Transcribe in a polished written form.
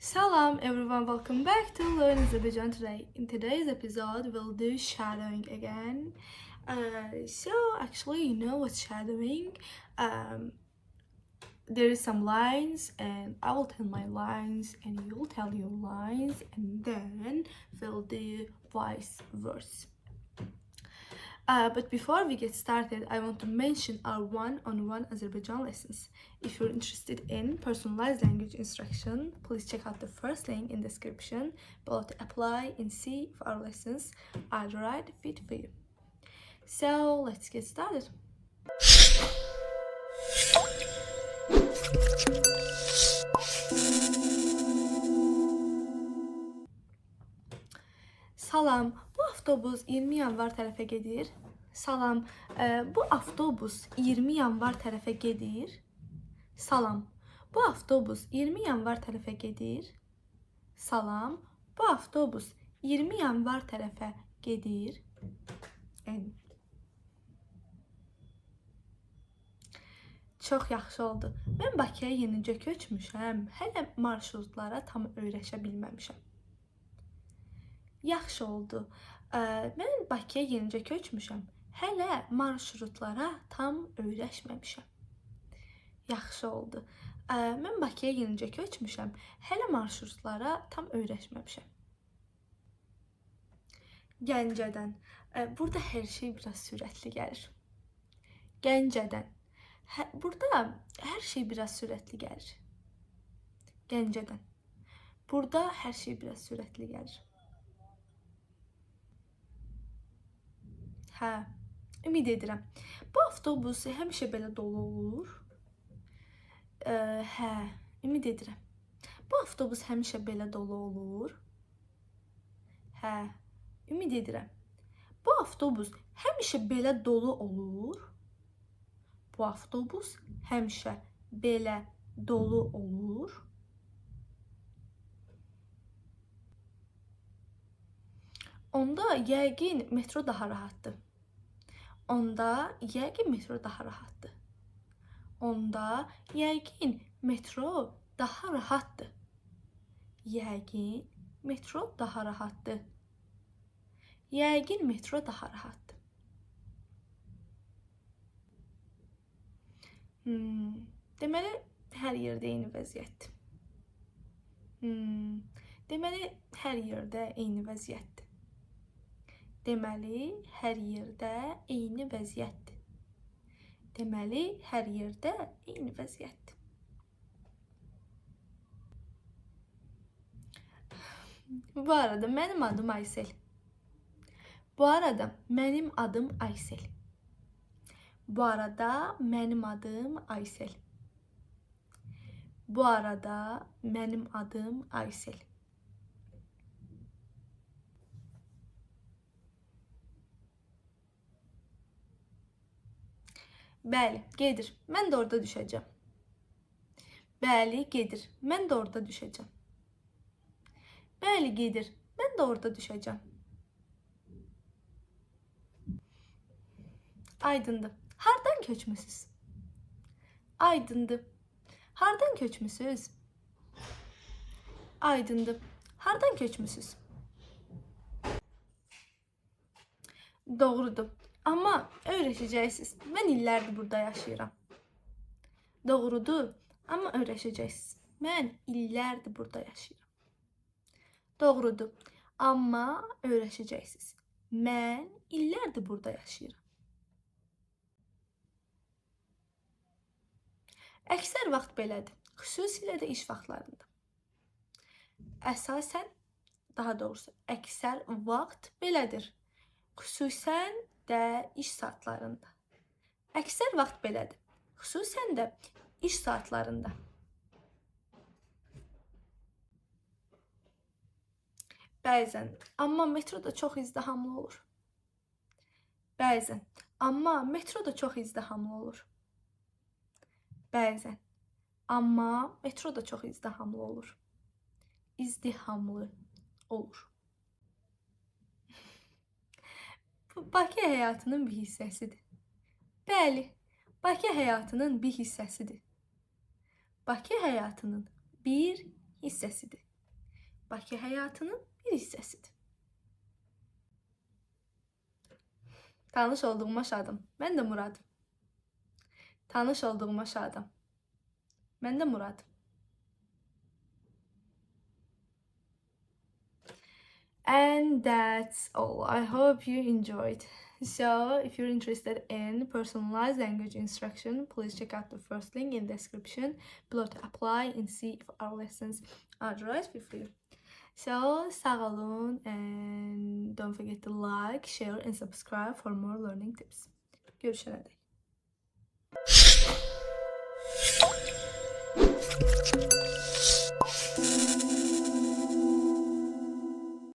Salam everyone, welcome back to Learn Azerbaijan today. In today's episode, we'll do shadowing again. Actually, you know what's shadowing? There is some lines and I will tell my lines and you'll tell your lines and then we'll do vice versa. But before we get started, I want to mention our one-on-one Azerbaijan lessons. If you're interested in personalized language instruction, please check out the first link in the description below to apply and see if our lessons are the right fit for you. So let's get started. Salam, bu avtobus 20 yanvar tərəfə gedir. Salam, bu avtobus 20 yanvar tərəfə gedir. Salam, bu avtobus 20 yanvar tərəfə gedir. Salam, bu avtobus 20 yanvar tərəfə gedir. Çox yaxşı oldu. Mən Bakıya yenicə köçmüşəm. Hələ marşrutlara tam öyrəşə bilməmişəm. Yaxşı oldu. Mən Bakıya yenicə köçmüşəm. Hələ marşrutlara tam öyrəşməmişəm. Yaxşı oldu. Mən Bakıya yenicə köçmüşəm. Hələ marşrutlara tam öyrəşməmişəm. Gəncədən. Burada hər şey biraz sürətli gəlir. Gəncədən. Burada hər şey biraz sürətli gəlir. Gəncədən. Burada hər şey biraz sürətli gəlir. Ümid edirəm. Bu avtobus həmişə belə dolu olur. Ümid edirəm. Bu avtobus həmişə belə dolu olur. Ümid edirəm. Bu avtobus həmişə belə dolu olur. Bu avtobus həmişə belə dolu olur. Onda yəqin metro daha rahatdır. Onda yəqin metro daha rahatdır. Onda yəqin metro daha rahatdır. Yəqin metro daha rahatdır. Yəqin metro daha rahatdır. Deməli, hər yerdə eyni vəziyyətdir. Deməli, hər yerdə eyni vəziyyətdir. Deməli, hər yerdə eyni vəziyyətdir. Deməli, hər yerdə eyni vəziyyətdir. Bu arada mənim adım Aysel. Bu arada mənim adım Aysel. Bu arada mənim adım Aysel. Bu arada mənim adım Aysel. Bəli, gedir. Mən də orada düşəcəm. Bəli, gedir. Mən də orada düşəcəm. Bəli, gedir. Mən də orada düşəcəm. Aydındır. Hardan köçmüsüz? Aydındır. Hardan köçmüsüz? Aydındır. Hardan köçmüsüz? Doğrudur. Amma öyrəşəcəksiniz. Mən illərdir burada yaşayıram. Doğrudur. Amma öyrəşəcəksiniz. Mən illərdir burada yaşayıram. Doğrudur. Amma öyrəşəcəksiniz. Mən illərdir burada yaşayıram. Əksər vaxt belədir. Xüsusilə də iş vaxtlarında. Əsasən, daha doğrusu, əksər vaxt belədir. Xüsusən də iş saatlarında. Əksər vaxt belədir. Xüsusən də iş saatlarında. Bəzən, amma metro da çox izdihamlı olur. Bəzən, amma metro da çox izdihamlı olur. Bəzən, amma metro da çox izdihamlı olur. İzdihamlı olur. Bu Bakı həyatının bir hissəsidir. Bəli, Bakı həyatının bir hissəsidir. Bakı həyatının bir hissəsidir. Bakı həyatının bir hissəsidir. Tanış olduğuma şadım. Mən də Muradım. Tanış olduğuma şadım. Mən də Muradım. And that's all. I hope you enjoyed. So, if you're interested in personalized language instruction, please check out the first link in the description below to apply and see if our lessons are right for you. So, sağ olun, and don't forget to like, share, and subscribe for more learning tips. Görüşene dek.